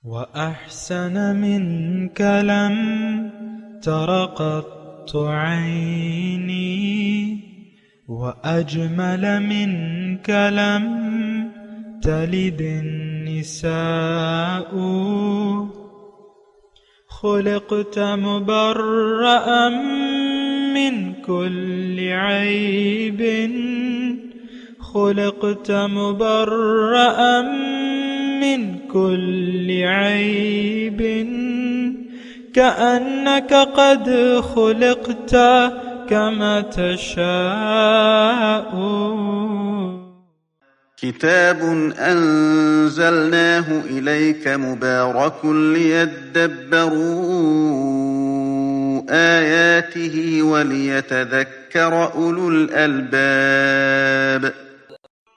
وأحسن منك لم تر قط عيني وأجمل منك لم تلد النساء خلقت مبرأ من كل عيب خلقت مبرأ من كل عيب كأنك قد خلقت كما تشاء. كتاب أنزلناه إليك مبارك ليدبروا آياته وليتذكر أولو الألباب.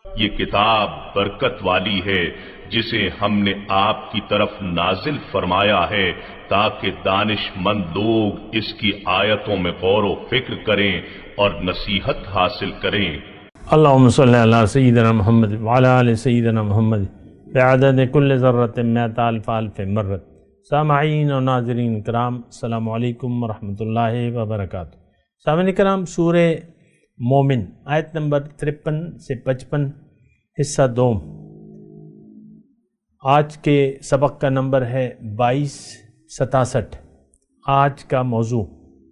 یہ کتاب برکت والی ہے جسے ہم نے آپ کی طرف نازل فرمایا ہے تاکہ دانش مند لوگ اس کی آیتوں میں غور و فکر کریں اور نصیحت حاصل کریں. اللہم صلی علی سیدنا محمد وعلی آل سیدنا محمد بعدد کل ذرۃ مئۃ الف الف مرۃ. سامعین و ناظرین کرام، السلام علیکم ورحمۃ اللہ وبرکاتہ. سامعین کرام، سورہ مومن آیت نمبر 53 سے 55 حصہ دوم. آج کے سبق کا نمبر ہے 2267. آج کا موضوع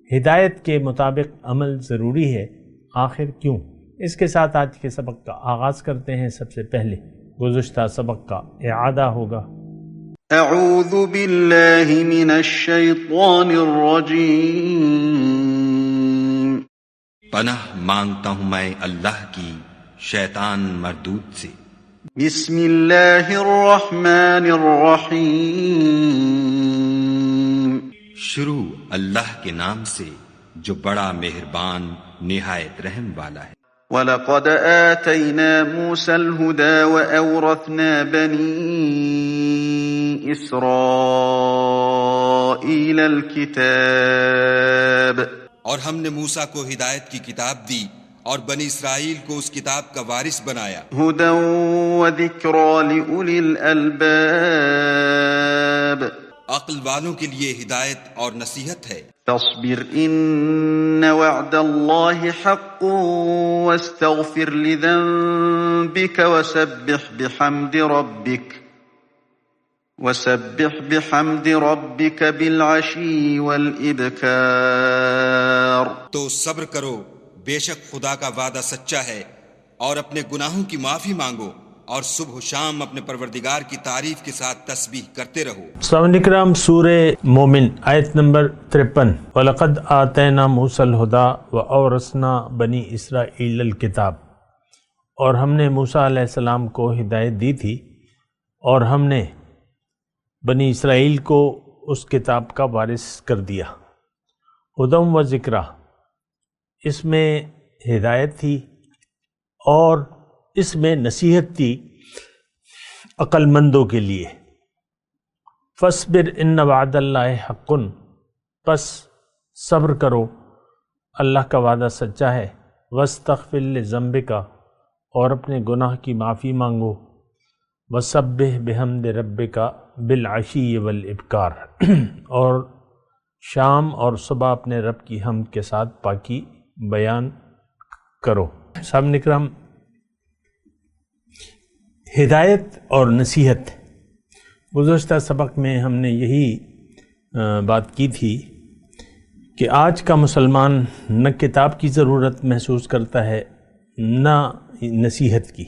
ہدایت کے مطابق عمل ضروری ہے، آخر کیوں؟ اس کے ساتھ آج کے سبق کا آغاز کرتے ہیں. سب سے پہلے گزشتہ سبق کا اعادہ ہوگا. اعوذ باللہ من الشیطان الرجیم. پناہ مانگتا ہوں میں اللہ کی شیطان مردود سے. بسم اللہ الرحمن الرحیم. شروع اللہ کے نام سے جو بڑا مہربان نہایت رحم والا ہے. وَلَقَدْ آتَيْنَا مُوسَى الْهُدَى وَأَوْرَثْنَا بَنِي إِسْرَائِيلَ الْكِتَابَ. اور ہم نے موسیٰ کو ہدایت کی کتاب دی اور بنی اسرائیل کو اس کتاب کا وارث بنایا. هُدًى وَذِكْرَى لِأُولِي الْأَلْبَابِ. عقل والوں کے لیے ہدایت اور نصیحت ہے. فاصبر إن وعد الله حق واستغفر لذنبك وسبح بحمد ربك بالعشي والإبكار. تو صبر کرو، بے شک خدا کا وعدہ سچا ہے، اور اپنے گناہوں کی معافی مانگو اور صبح و شام اپنے پروردگار کی تعریف کے ساتھ تسبیح کرتے رہو. سامعین کرام، سورہ مومن آیت نمبر 53. وَلَقَدْ آتَيْنَا مُوسَى الْهُدَى وَأَوْرَثْنَا بَنِي إِسْرَائِيلَ الْكِتَابَ. اور ہم نے موسیٰ علیہ السلام کو ہدایت دی تھی اور ہم نے بنی اسرائیل کو اس کتاب کا وارث کر دیا. ہدم و ذکرہ، اس میں ہدایت تھی اور اس میں نصیحت تھی عقل مندوں کے لیے. فاصبر ان وعد اللہ حق، پس صبر کرو، اللہ کا وعدہ سچا ہے. واستغفر لذنبک، اور اپنے گناہ کی معافی مانگو. وسبح بحمد ربک بالعشی والابکار، اور شام اور صبح اپنے رب کی حمد کے ساتھ پاکی بیان کرو. سامعین کرام، ہدایت اور نصیحت، گزشتہ سبق میں ہم نے یہی بات کی تھی کہ آج کا مسلمان نہ کتاب کی ضرورت محسوس کرتا ہے نہ نصیحت کی.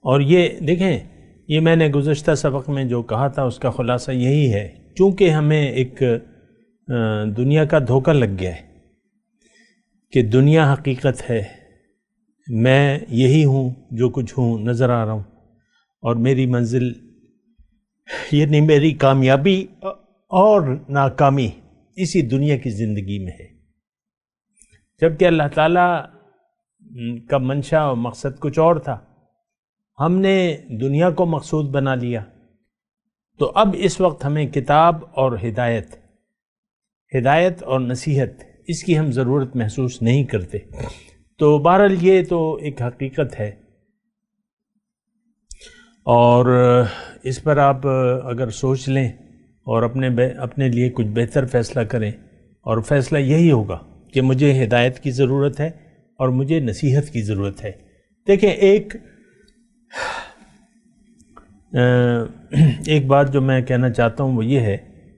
اور یہ دیکھیں، یہ میں نے گزشتہ سبق میں جو کہا تھا اس کا خلاصہ یہی ہے. چونکہ ہمیں ایک دنیا کا دھوکہ لگ گیا ہے کہ دنیا حقیقت ہے، میں یہی ہوں جو کچھ ہوں، نظر آ رہا ہوں، اور میری منزل یعنی میری کامیابی اور ناکامی اسی دنیا کی زندگی میں ہے. جبکہ اللہ تعالیٰ کا منشا اور مقصد کچھ اور تھا. ہم نے دنیا کو مقصود بنا لیا. تو اب اس وقت ہمیں کتاب اور ہدایت اور نصیحت، اس کی ہم ضرورت محسوس نہیں کرتے. تو بہرحال یہ تو ایک حقیقت ہے. اور اس پر آپ اگر سوچ لیں اور اپنے لیے کچھ بہتر فیصلہ کریں، اور فیصلہ یہی ہوگا کہ مجھے ہدایت کی ضرورت ہے اور مجھے نصیحت کی ضرورت ہے۔ دیکھیں ایک بات جو میں کہنا چاہتا ہوں وہ یہ ہے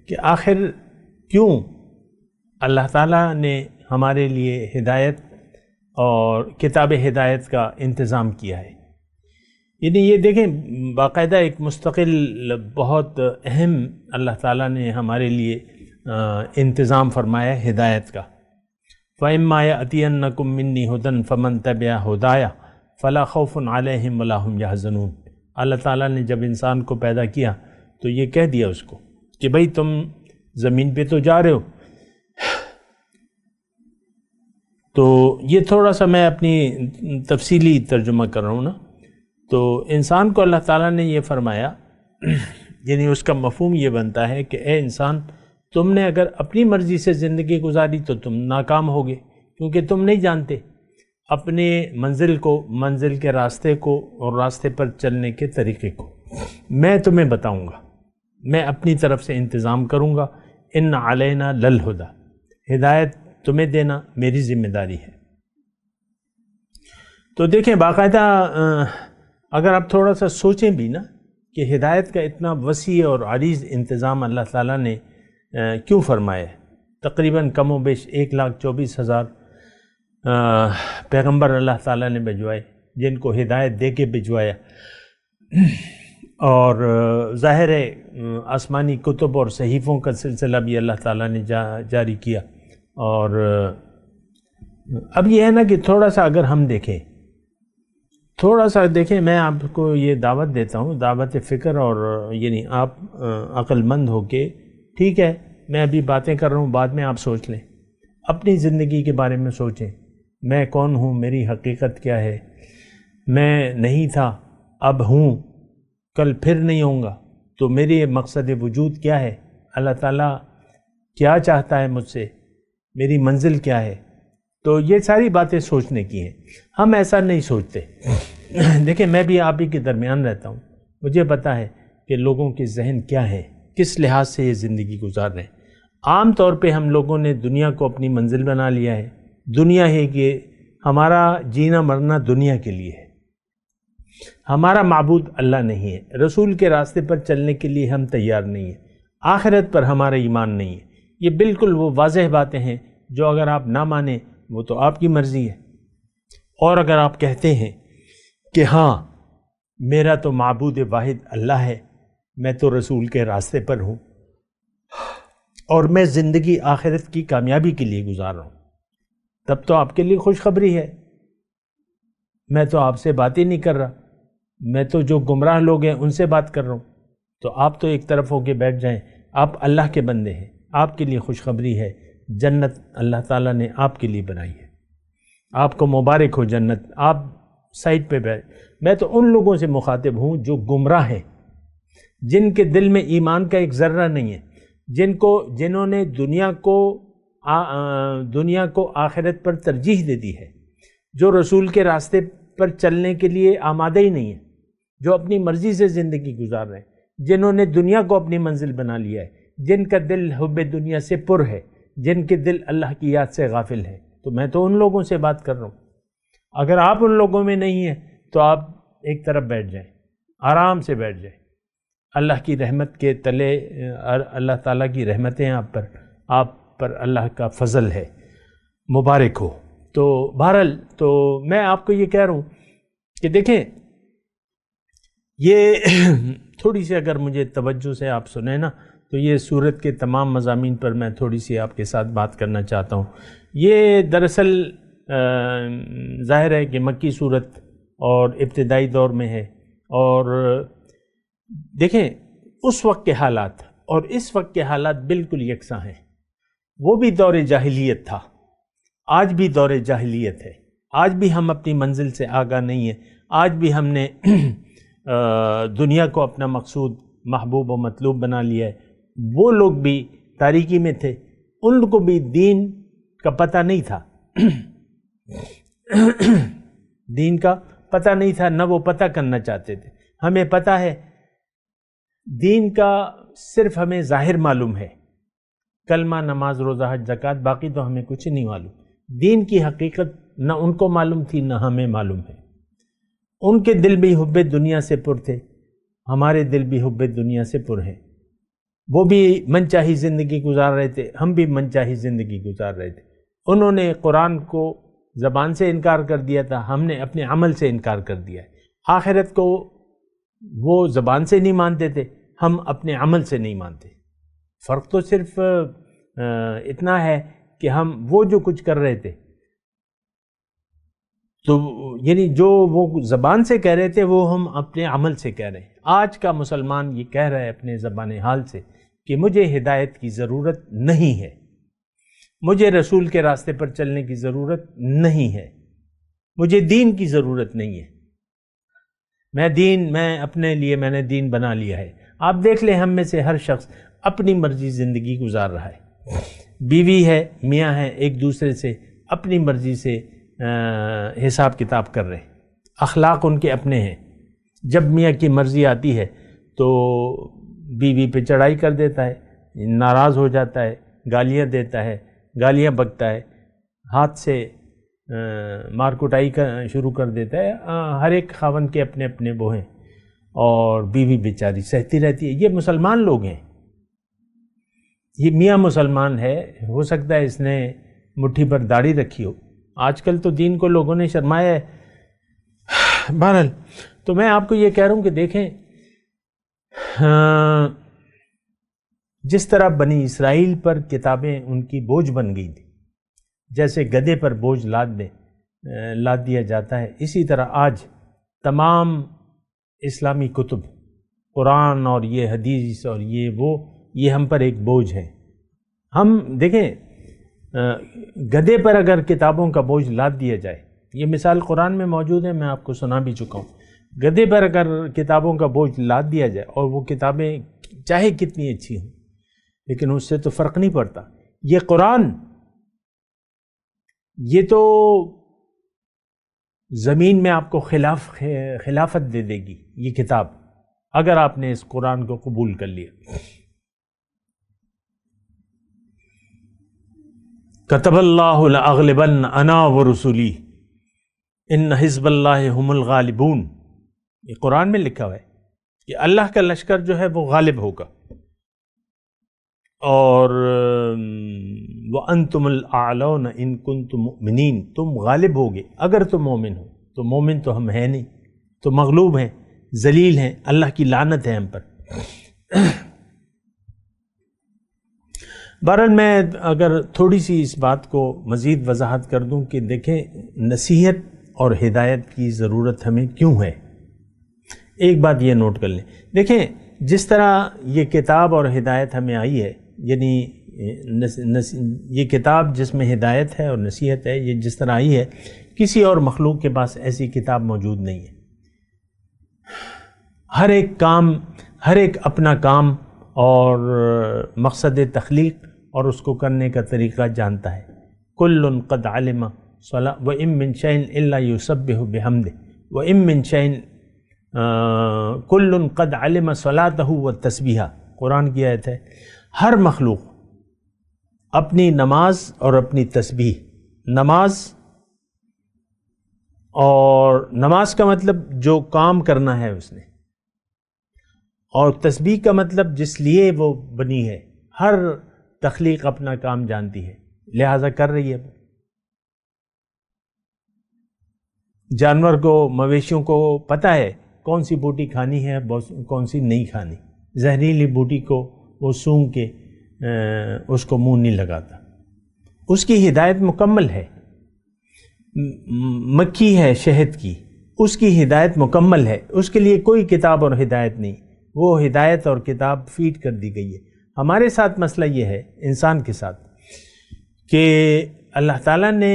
کہ آخر کیوں اللہ تعالیٰ نے ہمارے لیے ہدایت اور کتاب ہدایت کا انتظام کیا ہے۔ یعنی یہ دیکھیں باقاعدہ ایک مستقل بہت اہم اللہ تعالیٰ نے ہمارے لیے انتظام فرمایا ہے ہدایت کا۔ فَإِمَّا يَأْتِيَنَّكُم مِّنِّي هُدًى فَمَن تَبِعَ هُدَايَ فَلَا خَوْفٌ عَلَيْهِمْ وَلَا هُمْ يَحْزَنُونَ۔ اللہ تعالیٰ نے جب انسان کو پیدا کیا تو یہ کہہ دیا اس کو کہ بھئی تم زمین پہ تو جا رہے ہو، تو یہ تھوڑا سا میں اپنی تفصیلی ترجمہ کر رہا ہوں نا، تو انسان کو اللہ تعالیٰ نے یہ فرمایا، یعنی اس کا مفہوم یہ بنتا ہے کہ اے انسان، تم نے اگر اپنی مرضی سے زندگی گزاری تو تم ناکام ہوگے، کیونکہ تم نہیں جانتے اپنے منزل کے راستے کو اور راستے پر چلنے کے طریقے کو۔ میں تمہیں بتاؤں گا، میں اپنی طرف سے انتظام کروں گا۔ ان علینا للہدی، ہدایت تمہیں دینا میری ذمہ داری ہے۔ تو دیکھیں باقاعدہ اگر آپ تھوڑا سا سوچیں بھی نا کہ ہدایت کا اتنا وسیع اور عریض انتظام اللہ تعالیٰ نے کیوں فرمایا ہے۔ تقریباً کم و بیش 1,24,000 پیغمبر اللہ تعالیٰ نے بھجوائے، جن کو ہدایت دے کے بھجوایا، اور ظاہر ہے آسمانی کتب اور صحیفوں کا سلسلہ بھی اللہ تعالیٰ نے جاری کیا۔ اور اب یہ ہے نا کہ تھوڑا سا اگر ہم دیکھیں، میں آپ کو یہ دعوت دیتا ہوں، دعوت فکر، اور یعنی آپ عقل مند ہو کے، ٹھیک ہے میں ابھی باتیں کر رہا ہوں، بعد میں آپ سوچ لیں، اپنی زندگی کے بارے میں سوچیں، میں کون ہوں، میری حقیقت کیا ہے، میں نہیں تھا اب ہوں، کل پھر نہیں ہوں گا، تو میری مقصد وجود کیا ہے، اللہ تعالیٰ کیا چاہتا ہے مجھ سے، میری منزل کیا ہے۔ تو یہ ساری باتیں سوچنے کی ہیں، ہم ایسا نہیں سوچتے۔ دیکھیں میں بھی آپ ہی کے درمیان رہتا ہوں، مجھے پتہ ہے کہ لوگوں کے ذہن کیا ہے، کس لحاظ سے یہ زندگی گزار رہے ہیں۔ عام طور پہ ہم لوگوں نے دنیا کو اپنی منزل بنا لیا ہے، دنیا ہے کہ ہمارا جینا مرنا دنیا کے لیے ہے، ہمارا معبود اللہ نہیں ہے، رسول کے راستے پر چلنے کے لیے ہم تیار نہیں ہیں، آخرت پر ہمارا ایمان نہیں ہے۔ یہ بالکل وہ واضح باتیں ہیں جو اگر آپ نہ مانیں وہ تو آپ کی مرضی ہے، اور اگر آپ کہتے ہیں کہ ہاں میرا تو معبود واحد اللہ ہے، میں تو رسول کے راستے پر ہوں، اور میں زندگی آخرت کی کامیابی کے لیے گزار رہا ہوں، تب تو آپ کے لیے خوشخبری ہے۔ میں تو آپ سے بات ہی نہیں کر رہا، میں تو جو گمراہ لوگ ہیں ان سے بات کر رہا ہوں، تو آپ تو ایک طرف ہو کے بیٹھ جائیں، آپ اللہ کے بندے ہیں، آپ کے لیے خوشخبری ہے، جنت اللہ تعالیٰ نے آپ کے لیے بنائی ہے، آپ کو مبارک ہو جنت، آپ سائٹ پہ بیٹھ۔ میں تو ان لوگوں سے مخاطب ہوں جو گمراہ ہیں، جن کے دل میں ایمان کا ایک ذرہ نہیں ہے، جنہوں نے دنیا کو آخرت پر ترجیح دے دی ہے، جو رسول کے راستے پر چلنے کے لیے آمادہ ہی نہیں ہے، جو اپنی مرضی سے زندگی گزار رہے ہیں، جنہوں نے دنیا کو اپنی منزل بنا لیا ہے، جن کا دل حب دنیا سے پر ہے، جن کے دل اللہ کی یاد سے غافل ہے۔ تو میں تو ان لوگوں سے بات کر رہا ہوں۔ اگر آپ ان لوگوں میں نہیں ہیں تو آپ ایک طرف بیٹھ جائیں، آرام سے بیٹھ جائیں، اللہ کی رحمت کے تلے، اللہ تعالیٰ کی رحمتیں آپ پر اللہ کا فضل ہے، مبارک ہو۔ تو بہرحال تو میں آپ کو یہ کہہ رہا ہوں کہ دیکھیں یہ تھوڑی سی اگر مجھے توجہ سے آپ سنیں نا تو یہ سورت کے تمام مضامین پر میں تھوڑی سی آپ کے ساتھ بات کرنا چاہتا ہوں۔ یہ دراصل ظاہر ہے کہ مکی سورت اور ابتدائی دور میں ہے، اور دیکھیں اس وقت کے حالات اور اس وقت کے حالات بالکل یکساں ہیں۔ وہ بھی دور جاہلیت تھا، آج بھی دور جاہلیت ہے، آج بھی ہم اپنی منزل سے آگاہ نہیں ہیں، آج بھی ہم نے دنیا کو اپنا مقصود، محبوب و مطلوب بنا لیا ہے۔ وہ لوگ بھی تاریکی میں تھے، ان کو بھی دین کا پتہ نہیں تھا، دین کا پتہ نہیں تھا، نہ وہ پتہ کرنا چاہتے تھے۔ ہمیں پتہ ہے دین کا صرف ہمیں ظاہر معلوم ہے، کلمہ، نماز، روزہ، حج، زکوٰۃ، باقی تو ہمیں کچھ نہیں معلوم۔ دین کی حقیقت نہ ان کو معلوم تھی نہ ہمیں معلوم ہے۔ ان کے دل بھی حب دنیا سے پر تھے، ہمارے دل بھی حب دنیا سے پر ہیں۔ وہ بھی من چاہی زندگی گزار رہے تھے، ہم بھی من چاہی زندگی گزار رہے تھے۔ انہوں نے قرآن کو زبان سے انکار کر دیا تھا، ہم نے اپنے عمل سے انکار کر دیا ہے۔ آخرت کو وہ زبان سے نہیں مانتے تھے، ہم اپنے عمل سے نہیں مانتے۔ فرق تو صرف اتنا ہے کہ ہم وہ جو کچھ کر رہے تھے، تو یعنی جو وہ زبان سے کہہ رہے تھے وہ ہم اپنے عمل سے کہہ رہے ہیں۔ آج کا مسلمان یہ کہہ رہا ہے اپنے زبان حال سے کہ مجھے ہدایت کی ضرورت نہیں ہے، مجھے رسول کے راستے پر چلنے کی ضرورت نہیں ہے، مجھے دین کی ضرورت نہیں ہے، میں اپنے لیے میں نے دین بنا لیا ہے۔ آپ دیکھ لیں ہم میں سے ہر شخص اپنی مرضی زندگی گزار رہا ہے، بیوی ہے، میاں ہے، ایک دوسرے سے اپنی مرضی سے حساب کتاب کر رہے ہیں، اخلاق ان کے اپنے ہیں۔ جب میاں کی مرضی آتی ہے تو بیوی پہ چڑھائی کر دیتا ہے، ناراض ہو جاتا ہے، گالیاں دیتا ہے، گالیاں بکتا ہے، ہاتھ سے مار کٹائی شروع کر دیتا ہے۔ ہر ایک خاوند کے اپنے اپنے وہ ہیں، اور بیوی بیچاری سہتی رہتی ہے۔ یہ مسلمان لوگ ہیں، یہ میاں مسلمان ہے، ہو سکتا ہے اس نے مٹھی پر داڑھی رکھی ہو۔ آج کل تو دین کو لوگوں نے شرمایا ہے۔ بہرحال تو میں آپ کو یہ کہہ رہا ہوں کہ دیکھیں، جس طرح بنی اسرائیل پر کتابیں ان کی بوجھ بن گئی تھی، جیسے گدھے پر بوجھ لاد دیا جاتا ہے، اسی طرح آج تمام اسلامی کتب، قرآن اور یہ حدیث اور یہ ہم پر ایک بوجھ ہے۔ ہم دیکھیں، گدھے پر اگر کتابوں کا بوجھ لاد دیا جائے، یہ مثال قرآن میں موجود ہے، میں آپ کو سنا بھی چکا ہوں۔ گدھے پر اگر کتابوں کا بوجھ لاد دیا جائے اور وہ کتابیں چاہے کتنی اچھی ہوں، لیکن اس سے تو فرق نہیں پڑتا۔ یہ قرآن، یہ تو زمین میں آپ کو خلافت دے دے گی یہ کتاب، اگر آپ نے اس قرآن کو قبول کر لیا۔ کتب اللہ لأغلبن انا ورسولی ان حزب اللہ هم الغالبون، یہ قرآن میں لکھا ہوا ہے کہ اللہ کا لشکر جو ہے وہ غالب ہوگا، اور وَأَنْتُمُ الْأَعْلَوْنَ إِن كُنْتُم مُؤْمِنِينَ، تم غالب ہوگے اگر تم مومن ہو۔ تو مومن تو ہم ہیں نہیں، تو مغلوب ہیں، ذلیل ہیں، اللہ کی لعنت ہے ہم پر۔ بہرحال میں اگر تھوڑی سی اس بات کو مزید وضاحت کر دوں کہ دیکھیں نصیحت اور ہدایت کی ضرورت ہمیں کیوں ہے، ایک بات یہ نوٹ کر لیں۔ دیکھیں جس طرح یہ کتاب اور ہدایت ہمیں آئی ہے، یعنی یہ کتاب جس میں ہدایت ہے اور نصیحت ہے، یہ جس طرح آئی ہے، کسی اور مخلوق کے پاس ایسی کتاب موجود نہیں ہے۔ ہر ایک اپنا کام اور مقصد تخلیق اور اس کو کرنے کا طریقہ جانتا ہے۔ کل قد علم وَإِن مِّن شَيْءٍ إِلَّا يُسَبِّحُ بِحَمْدِهِ وَإِن مِّن شَيْءٍ كُلٌّ قد علم صلاته والتسبیحہ، قرآن کی آیت ہے۔ ہر مخلوق اپنی نماز اور اپنی تسبیح، نماز کا مطلب جو کام کرنا ہے اس نے، اور تسبیح کا مطلب جس لیے وہ بنی ہے۔ ہر تخلیق اپنا کام جانتی ہے، لہذا کر رہی ہے۔ جانور کو، مویشیوں کو پتہ ہے کون سی بوٹی کھانی ہے، کون سی نہیں کھانی۔ زہریلی بوٹی کو وہ سونگھ کے اس کو منہ نہیں لگاتا، اس کی ہدایت مکمل ہے۔ مکھی ہے شہد کی، اس کی ہدایت مکمل ہے، اس کے لیے کوئی کتاب اور ہدایت نہیں، وہ ہدایت اور کتاب فیڈ کر دی گئی ہے۔ ہمارے ساتھ مسئلہ یہ ہے، انسان کے ساتھ، کہ اللہ تعالیٰ نے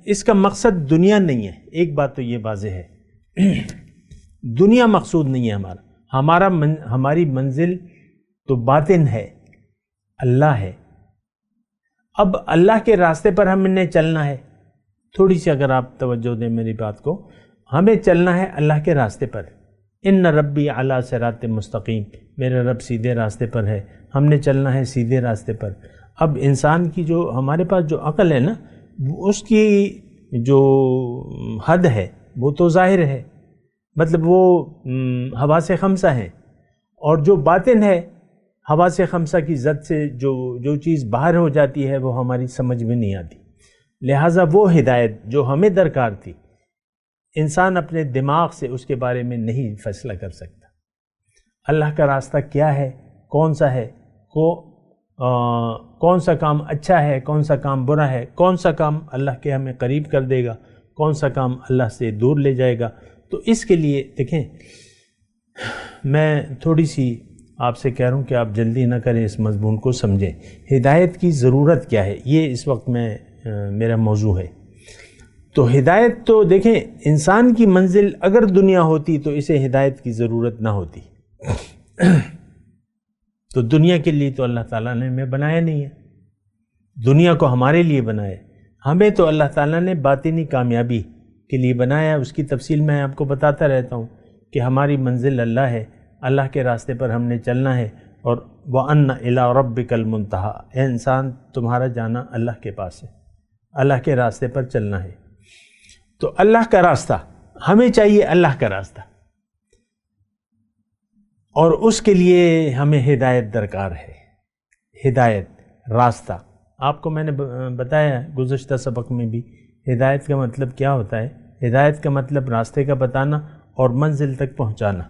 اس کا مقصد دنیا نہیں ہے۔ ایک بات تو یہ واضح ہے، دنیا مقصود نہیں ہے ہماری منزل تو باطن ہے، اللہ ہے۔ اب اللہ کے راستے پر ہم نے چلنا ہے۔ تھوڑی سی اگر آپ توجہ دیں میری بات کو، ہمیں چلنا ہے اللہ کے راستے پر، ان ربی علی صراط مستقیم، میرا رب سیدھے راستے پر ہے، ہم نے چلنا ہے سیدھے راستے پر۔ اب انسان کی جو ہمارے پاس جو عقل ہے نا، اس کی جو حد ہے وہ تو ظاہر ہے، مطلب وہ حواس خمسہ ہیں، اور جو باطن ہے حواس خمسہ کی زد سے جو چیز باہر ہو جاتی ہے وہ ہماری سمجھ میں نہیں آتی۔ لہٰذا وہ ہدایت جو ہمیں درکار تھی، انسان اپنے دماغ سے اس کے بارے میں نہیں فیصلہ کر سکتا۔ اللہ کا راستہ کیا ہے، کون سا ہے، کون سا کام اچھا ہے، کون سا کام برا ہے، کون سا کام اللہ کے ہمیں قریب کر دے گا، کون سا کام اللہ سے دور لے جائے گا۔ تو اس کے لیے دیکھیں، میں تھوڑی سی آپ سے کہہ رہا ہوں کہ آپ جلدی نہ کریں، اس مضمون کو سمجھیں۔ ہدایت کی ضرورت کیا ہے، یہ اس وقت میرا موضوع ہے۔ تو ہدایت تو دیکھیں، انسان کی منزل اگر دنیا ہوتی تو اسے ہدایت کی ضرورت نہ ہوتی۔ تو دنیا کے لیے تو اللہ تعالیٰ نے ہمیں بنایا نہیں ہے، دنیا کو ہمارے لیے بنایا، ہمیں تو اللہ تعالیٰ نے باطنی کامیابی کے لیے بنایا۔ اس کی تفصیل میں آپ کو بتاتا رہتا ہوں کہ ہماری منزل اللہ ہے، اللہ کے راستے پر ہم نے چلنا ہے، اور وَأَنَّ إِلَىٰ رَبِّكَ الْمُنْتَهَىٰ، اے انسان تمہارا جانا اللہ کے پاس ہے، اللہ کے راستے پر چلنا ہے۔ تو اللہ کا راستہ ہمیں چاہیے، اللہ کا راستہ، اور اس کے لیے ہمیں ہدایت درکار ہے۔ ہدایت، راستہ، آپ کو میں نے بتایا گزشتہ سبق میں بھی، ہدایت کا مطلب کیا ہوتا ہے۔ ہدایت کا مطلب راستے کا بتانا اور منزل تک پہنچانا۔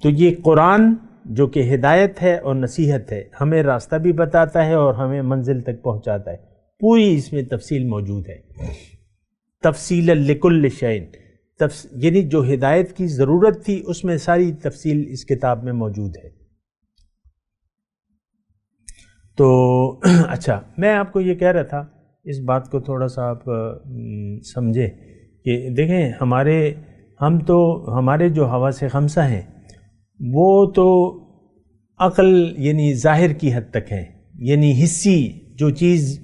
تو یہ قرآن جو کہ ہدایت ہے اور نصیحت ہے، ہمیں راستہ بھی بتاتا ہے اور ہمیں منزل تک پہنچاتا ہے، پوری اس میں تفصیل موجود ہے، تفصیل لکل شیء، یعنی جو ہدایت کی ضرورت تھی اس میں ساری تفصیل اس کتاب میں موجود ہے۔ تو اچھا، میں آپ کو یہ کہہ رہا تھا، اس بات کو تھوڑا سا آپ سمجھے کہ دیکھیں، ہمارے جو حواس خمسہ ہیں وہ تو عقل یعنی ظاہر کی حد تک ہیں، یعنی حسی جو چیز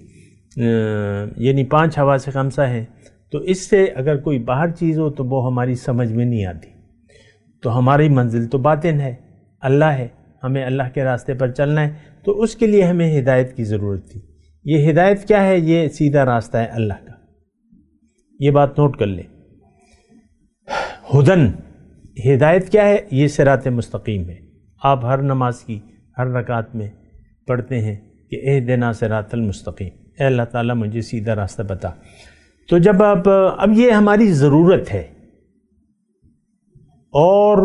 یعنی 5 حواس خمسہ ہیں، تو اس سے اگر کوئی باہر چیز ہو تو وہ ہماری سمجھ میں نہیں آتی۔ تو ہماری منزل تو باطن ہے، اللہ ہے، ہمیں اللہ کے راستے پر چلنا ہے، تو اس کے لیے ہمیں ہدایت کی ضرورت تھی۔ یہ ہدایت کیا ہے؟ یہ سیدھا راستہ ہے اللہ کا، یہ بات نوٹ کر لیں۔ ہدن، ہدایت کیا ہے؟ یہ صراط مستقیم ہے۔ آپ ہر نماز کی ہر رکعت میں پڑھتے ہیں کہ اہدنا صراط المستقیم، اے اللہ تعالیٰ مجھے سیدھا راستہ بتا۔ تو جب اب یہ ہماری ضرورت ہے، اور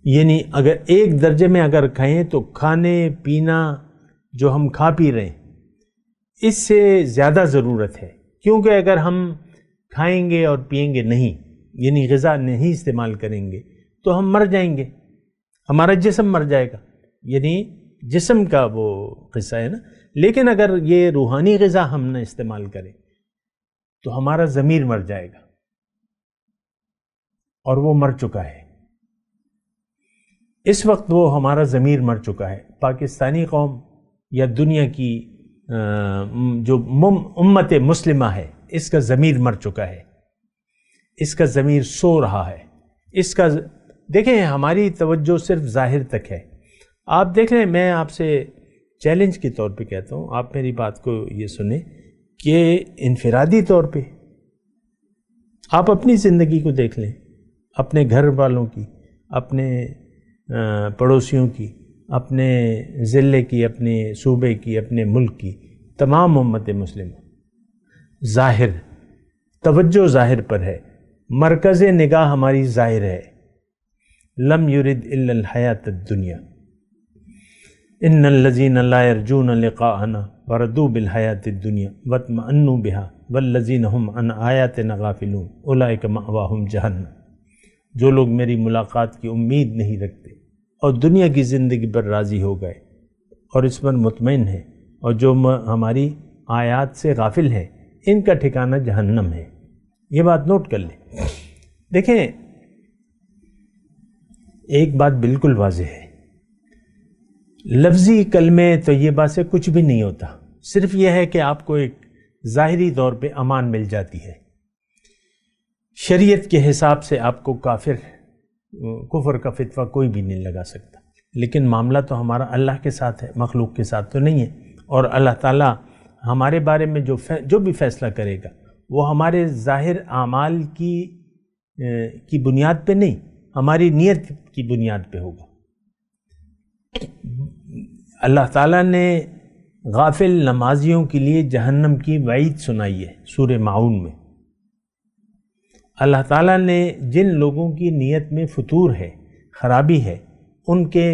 یعنی اگر ایک درجے میں اگر کھائیں تو کھانے پینا جو ہم کھا پی رہے ہیں اس سے زیادہ ضرورت ہے، کیونکہ اگر ہم کھائیں گے اور پئیں گے نہیں، یعنی غذا نہیں استعمال کریں گے تو ہم مر جائیں گے، ہمارا جسم مر جائے گا، یعنی جسم کا وہ قصہ ہے نا۔ لیکن اگر یہ روحانی غذا ہم نہ استعمال کریں تو ہمارا ضمیر مر جائے گا، اور وہ مر چکا ہے اس وقت، وہ ہمارا ضمیر مر چکا ہے۔ پاکستانی قوم یا دنیا کی جو امت مسلمہ ہے، اس کا ضمیر مر چکا ہے، اس کا ضمیر سو رہا ہے، اس کا دیکھیں، ہماری توجہ صرف ظاہر تک ہے۔ آپ دیکھ لیں، میں آپ سے چیلنج کے طور پہ کہتا ہوں، آپ میری بات کو یہ سنیں کہ انفرادی طور پہ آپ اپنی زندگی کو دیکھ لیں، اپنے گھر والوں کی، اپنے پڑوسیوں کی، اپنے ضلع کی، اپنے صوبے کی، اپنے ملک کی، تمام امت مسلمہ، ظاہر توجہ ظاہر پر ہے، مرکز نگاہ ہماری ظاہر ہے۔ لم یرد الا الحیات الدنیا ان الذین لا یرجون لقاءنا وردوا بالحیات الدنیا واطمأنوا بها والذین هم عن آیاتنا غافلون اولئک مأواہم جہنم۔ جو لوگ میری ملاقات کی امید نہیں رکھتے اور دنیا کی زندگی پر راضی ہو گئے اور اس پر مطمئن ہیں، اور جو ہماری آیات سے غافل ہیں، ان کا ٹھکانہ جہنم ہے۔ یہ بات نوٹ کر لیں۔ دیکھیں، ایک بات بالکل واضح ہے، لفظی کلمے طیبہ سے کچھ بھی نہیں ہوتا، صرف یہ ہے کہ آپ کو ایک ظاہری طور پہ امان مل جاتی ہے، شریعت کے حساب سے آپ کو کافر کفر کا فتویٰ کوئی بھی نہیں لگا سکتا، لیکن معاملہ تو ہمارا اللہ کے ساتھ ہے، مخلوق کے ساتھ تو نہیں ہے۔ اور اللہ تعالیٰ ہمارے بارے میں جو بھی فیصلہ کرے گا وہ ہمارے ظاہر اعمال کی بنیاد پہ نہیں، ہماری نیت کی بنیاد پہ ہوگا۔ اللہ تعالیٰ نے غافل نمازیوں کے لیے جہنم کی وعید سنائی ہے سورہ معون میں۔ اللہ تعالیٰ نے جن لوگوں کی نیت میں فتور ہے، خرابی ہے، ان کے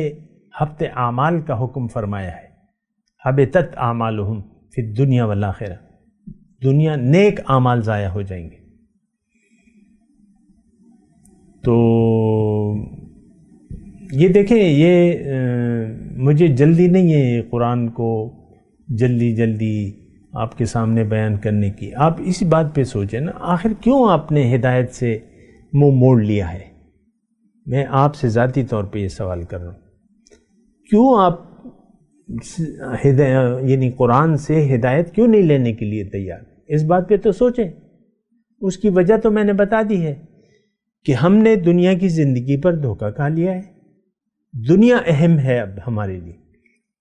حبط اعمال کا حکم فرمایا ہے۔ حبطت اعمالہم فی الدنیا والآخرہ، دنیا نیک اعمال ضائع ہو جائیں گے۔ تو یہ دیکھیں، یہ مجھے جلدی نہیں ہے قرآن کو جلدی آپ کے سامنے بیان کرنے کی۔ آپ اسی بات پہ سوچیں نا، آخر کیوں آپ نے ہدایت سے منہ موڑ لیا ہے؟ میں آپ سے ذاتی طور پہ یہ سوال کر رہا ہوں، کیوں آپ یعنی قرآن سے ہدایت کیوں نہیں لینے کے لیے تیار؟ اس بات پہ تو سوچیں۔ اس کی وجہ تو میں نے بتا دی ہے کہ ہم نے دنیا کی زندگی پر دھوکہ کھا لیا ہے۔ دنیا اہم ہے اب ہمارے لیے،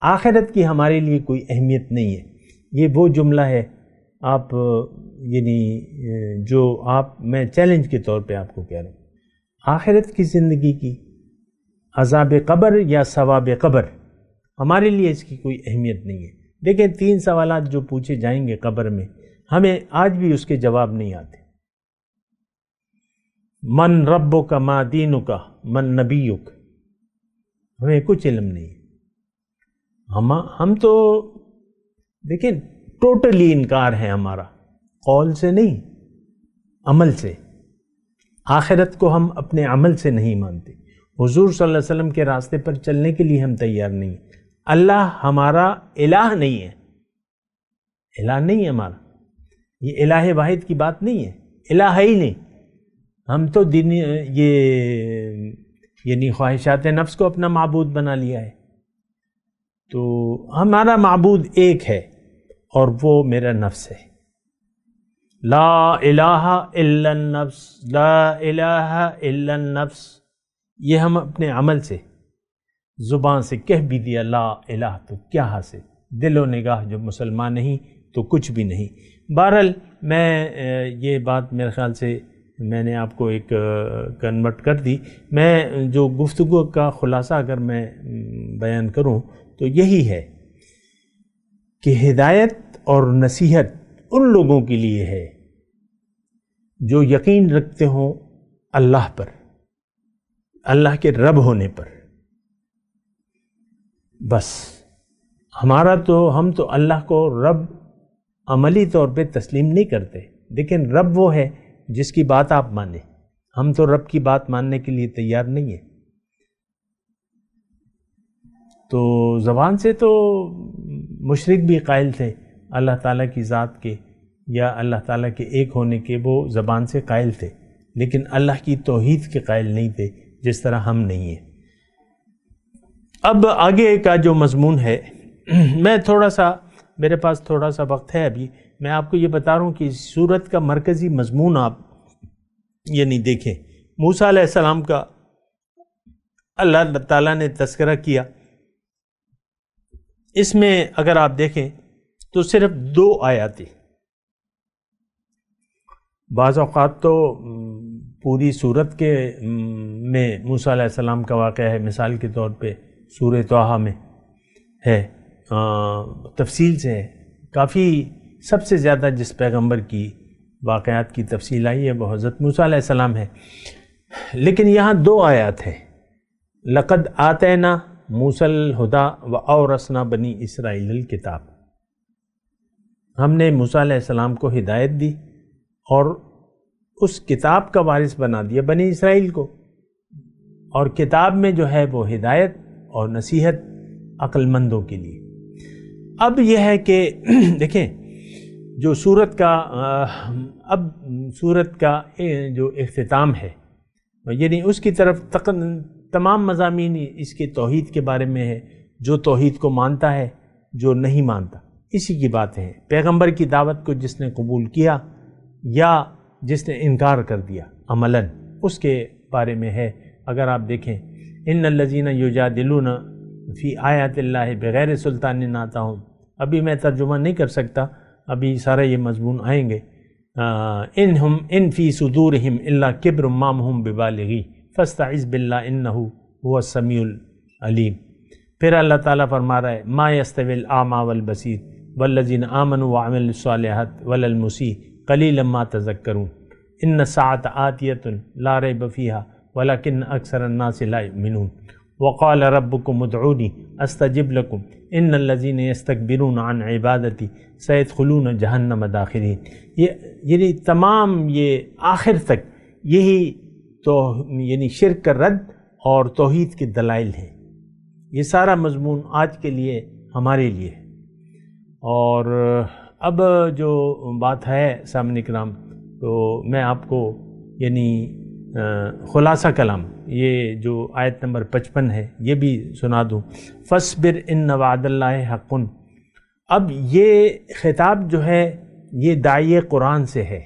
آخرت کی ہمارے لیے کوئی اہمیت نہیں ہے۔ یہ وہ جملہ ہے آپ یعنی جو میں چیلنج کے طور پہ آپ کو کہہ رہا ہوں، آخرت کی زندگی کی، عذاب قبر یا ثواب قبر، ہمارے لیے اس کی کوئی اہمیت نہیں ہے۔ دیکھیں 3 سوالات جو پوچھے جائیں گے قبر میں، ہمیں آج بھی اس کے جواب نہیں آتے۔ من ربک ما دینک من نبیک، ہمیں کچھ علم نہیں ہے۔ ہم تو دیکھیں ٹوٹلی انکار ہے ہمارا، قول سے نہیں، عمل سے۔ آخرت کو ہم اپنے عمل سے نہیں مانتے، حضور صلی اللہ علیہ وسلم کے راستے پر چلنے کے لیے ہم تیار نہیں۔ اللہ ہمارا الہ نہیں ہے، الہ نہیں ہے ہمارا، یہ الہ واحد کی بات نہیں ہے، الہ ہی نہیں۔ ہم تو یعنی خواہشات نفس کو اپنا معبود بنا لیا ہے۔ تو ہمارا معبود ایک ہے اور وہ میرا نفس ہے۔ لا الہ الا النفس، لا الہ الا النفس، یہ ہم اپنے عمل سے زبان سے کہہ بھی دیا لا الہ تو کیا حاصل، دل و نگاہ جو مسلمان نہیں تو کچھ بھی نہیں۔ بہرحال میں یہ بات میرے خیال سے میں نے آپ کو ایک کنورٹ کر دی۔ میں جو گفتگو کا خلاصہ اگر میں بیان کروں تو یہی ہے کہ ہدایت اور نصیحت ان لوگوں کے لیے ہے جو یقین رکھتے ہوں اللہ پر، اللہ کے رب ہونے پر۔ بس ہم تو اللہ کو رب عملی طور پہ تسلیم نہیں کرتے، لیکن رب وہ ہے جس کی بات آپ مانیں۔ ہم تو رب کی بات ماننے کے لیے تیار نہیں ہیں۔ تو زبان سے تو مشرک بھی قائل تھے اللہ تعالیٰ کی ذات کے یا اللہ تعالیٰ کے ایک ہونے کے، وہ زبان سے قائل تھے، لیکن اللہ کی توحید کے قائل نہیں تھے جس طرح ہم نہیں ہیں۔ اب آگے کا جو مضمون ہے، میں میرے پاس تھوڑا سا وقت ہے ابھی، میں آپ کو یہ بتا رہا ہوں کہ اس سورت کا مرکزی مضمون آپ یعنی دیکھیں، موسیٰ علیہ السلام کا اللہ تعالیٰ نے تذکرہ کیا۔ اس میں اگر آپ دیکھیں تو صرف 2 آیاتیں، بعض اوقات تو پوری سورت کے میں موسیٰ علیہ السلام کا واقعہ ہے، مثال کے طور پہ سورہ طٰہٰ میں ہے، تفصیل سے ہے کافی۔ سب سے زیادہ جس پیغمبر کی واقعات کی تفصیل آئی ہے وہ حضرت موسیٰ علیہ السلام ہے، لیکن یہاں 2 آیات ہیں۔ لقد آتینا موسیٰ الہدی وأورثنا بنی اسرائیل الکتاب، ہم نے موسیٰ علیہ السلام کو ہدایت دی اور اس کتاب کا وارث بنا دیا بنی اسرائیل کو، اور کتاب میں جو ہے وہ ہدایت اور نصیحت عقل مندوں کے لیے۔ اب یہ ہے کہ دیکھیں جو سورت کا جو اختتام ہے، یعنی اس کی طرف تمام مضامین اس کے توحید کے بارے میں ہے، جو توحید کو مانتا ہے، جو نہیں مانتا، اسی کی بات ہے۔ پیغمبر کی دعوت کو جس نے قبول کیا یا جس نے انکار کر دیا عملاً، اس کے بارے میں ہے اگر آپ دیکھیں ان الذین یجادلون فی آیات اللہ بغیر سلطان آتاہم، ابھی میں ترجمہ نہیں کر سکتا، ابھی سارا یہ مضمون آئیں گے. ان فی صدورہم الا کبر ما ہم ببالغی فاستعذ باللہ انہ هو السمیع العلیم. پھر اللہ تعالیٰ فرما رہا ہے ما یستوی الاعمی والبصیر والذین آمنوا وعملوا الصالحات ولا المسیء قلیلا ما تذکرون ان الساعۃ آتیۃ لا ریب فیہا ولکن اکثر الناس لا یؤمنون وقال ربکم ادعونی استجب لکم ان الذین یستکبرون عن عبادتی سیدخلون جہنم داخرین. یعنی تمام یہ آخر تک یہی تو یعنی شرک کا رد اور توحید کے دلائل ہیں. یہ سارا مضمون آج کے لیے ہمارے لیے ہے. اور اب جو بات ہے سامعین کرام، تو میں آپ کو یعنی خلاصہ کلام یہ جو آیت نمبر 55 ہے یہ بھی سنا دوں. فاصبر ان وعد اللہ حق. اب یہ خطاب جو ہے یہ داعی قرآن سے ہے،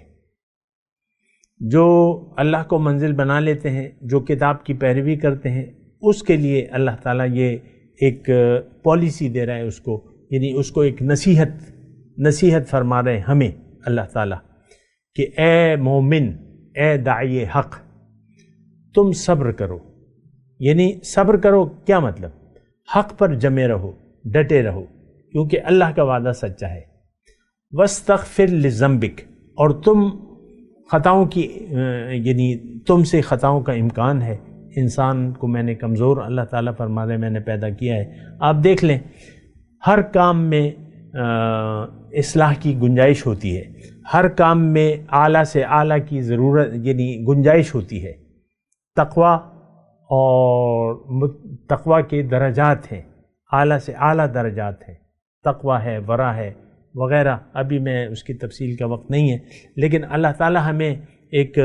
جو اللہ کو منزل بنا لیتے ہیں، جو کتاب کی پیروی کرتے ہیں، اس کے لیے اللہ تعالیٰ یہ ایک پالیسی دے رہا ہے اس کو، یعنی اس کو ایک نصیحت فرما رہے ہیں ہمیں اللہ تعالیٰ کہ اے مومن، اے داعی حق، تم صبر کرو. یعنی صبر کرو کیا مطلب؟ حق پر جمے رہو، ڈٹے رہو، کیونکہ اللہ کا وعدہ سچا ہے. واستغفر لذنبک، اور تم خطاؤں کی یعنی تم سے خطاؤں کا امکان ہے. انسان کو میں نے کمزور، اللہ تعالیٰ فرما رہے میں نے پیدا کیا ہے. آپ دیکھ لیں ہر کام میں اصلاح کی گنجائش ہوتی ہے، ہر کام میں اعلیٰ سے اعلیٰ کی ضرورت یعنی گنجائش ہوتی ہے. تقوی اور تقوی کے درجات ہیں، اعلیٰ سے اعلیٰ درجات ہیں. تقوی ہے، ورع ہے وغیرہ. ابھی میں اس کی تفصیل کا وقت نہیں ہے، لیکن اللہ تعالیٰ ہمیں ایک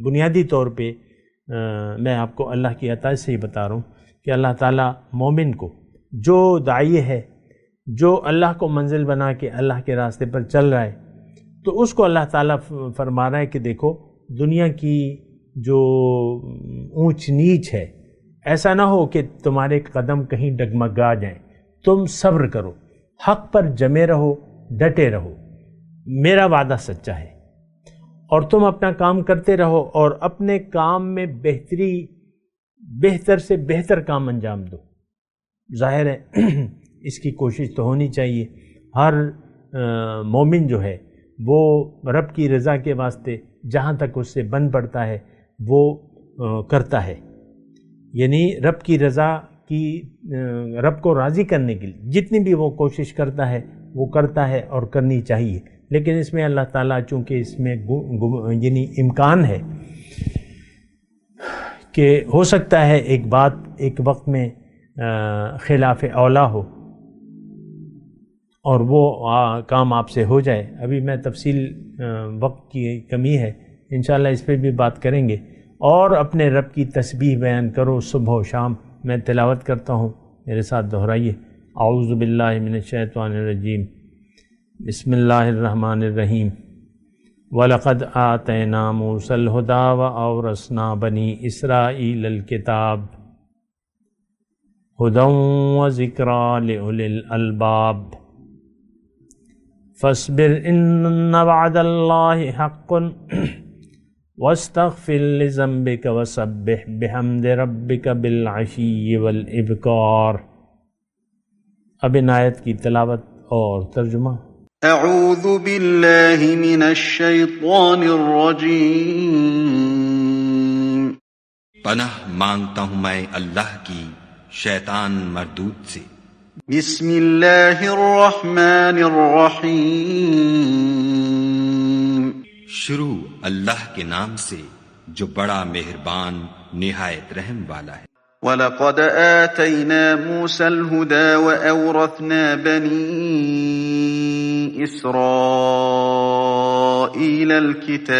بنیادی طور پہ میں آپ کو اللہ کی عطا سے ہی بتا رہا ہوں کہ اللہ تعالیٰ مومن کو، جو داعی ہے، جو اللہ کو منزل بنا کے اللہ کے راستے پر چل رہا ہے، تو اس کو اللہ تعالیٰ فرما رہا ہے کہ دیکھو دنیا کی جو اونچ نیچ ہے، ایسا نہ ہو کہ تمہارے قدم کہیں ڈگمگا جائیں. تم صبر کرو، حق پر جمے رہو، ڈٹے رہو، میرا وعدہ سچا ہے. اور تم اپنا کام کرتے رہو اور اپنے کام میں بہتر سے بہتر کام انجام دو. ظاہر ہے اس کی کوشش تو ہونی چاہیے. ہر مومن جو ہے وہ رب کی رضا کے واسطے جہاں تک اس سے بن پڑتا ہے وہ کرتا ہے. یعنی رب کی رضا کی، رب کو راضی کرنے کے لیے جتنی بھی وہ کوشش کرتا ہے وہ کرتا ہے اور کرنی چاہیے. لیکن اس میں اللہ تعالیٰ چونکہ اس میں یعنی امکان ہے کہ ہو سکتا ہے ایک بات ایک وقت میں خلاف اولا ہو اور وہ کام آپ سے ہو جائے. ابھی میں تفصیل وقت کی کمی ہے، انشاءاللہ اس پہ بھی بات کریں گے. اور اپنے رب کی تسبیح بیان کرو صبح و شام. میں تلاوت کرتا ہوں، میرے ساتھ دہرائیے. اعوذ باللہ من الشیطان الرجیم، بسم اللہ الرحمن الرحیم. وَلَقَدْ آتَيْنَا مُوسَى الْهُدَىٰ وَأَوْرَثْنَا بَنِي إِسْرَائِيلَ الْكِتَابَ هُدًى وَذِكْرَىٰ لِأُولِي الْأَلْبَابِ. فَاصْبِرْ إِنَّ وَعْدَ اللَّهِ حَقٌّ وَاسْتَغْفِرْ لِذَنبِكَ وَسَبِّحْ بِحَمْدِ رَبِّكَ بِالْعَشِيِّ وَالْإِبْكَارِ. اب ان آیت کی تلاوت اور ترجمہ. اعوذ باللہ من الشیطان الرجیم. پناہ مانگتا ہوں میں اللہ کی شیطان مردود سے. بسم اللہ الرحمن الرحیم. شروع اللہ کے نام سے جو بڑا مہربان نہایت رحم والا ہے. وَلَقَدْ آتَيْنَا مُوسَى الْهُدَىٰ وَأَوْرَثْنَا بَنِي إِسْرَائِيلَ الْكِتَابَ.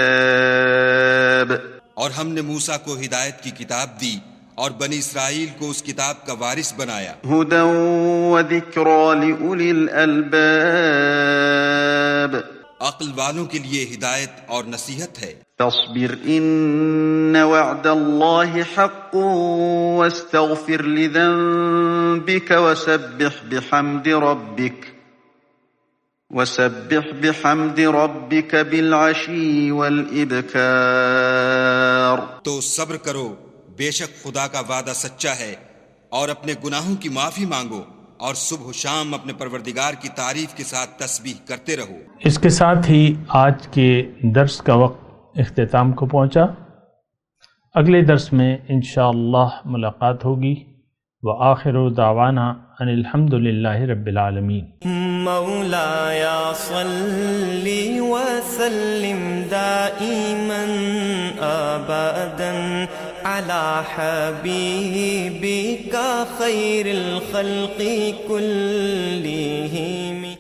اور ہم نے موسیٰ کو ہدایت کی کتاب دی اور بنی اسرائیل کو اس کتاب کا وارث بنایا. هُدًى وَذِكْرَىٰ لِأُولِي الْأَلْبَابِ. عقل والوں کے لیے ہدایت اور نصیحت ہے. فاصبر إن وعد الله حق واستغفر لذنبك وسبح بحمد ربك بالعشي والإبكار. تو صبر کرو، بے شک خدا کا وعدہ سچا ہے، اور اپنے گناہوں کی معافی مانگو، اور صبح و شام اپنے پروردگار کی تعریف کے ساتھ تسبیح کرتے رہو. اس کے ساتھ ہی آج کے درس کا وقت اختتام کو پہنچا. اگلے درس میں انشاءاللہ ملاقات ہوگی. وآخر دعوانا ان الحمد للہ رب العالمین. مولاي صل وسلم دائما ابدا على حبيبك خير الخلق كلهم.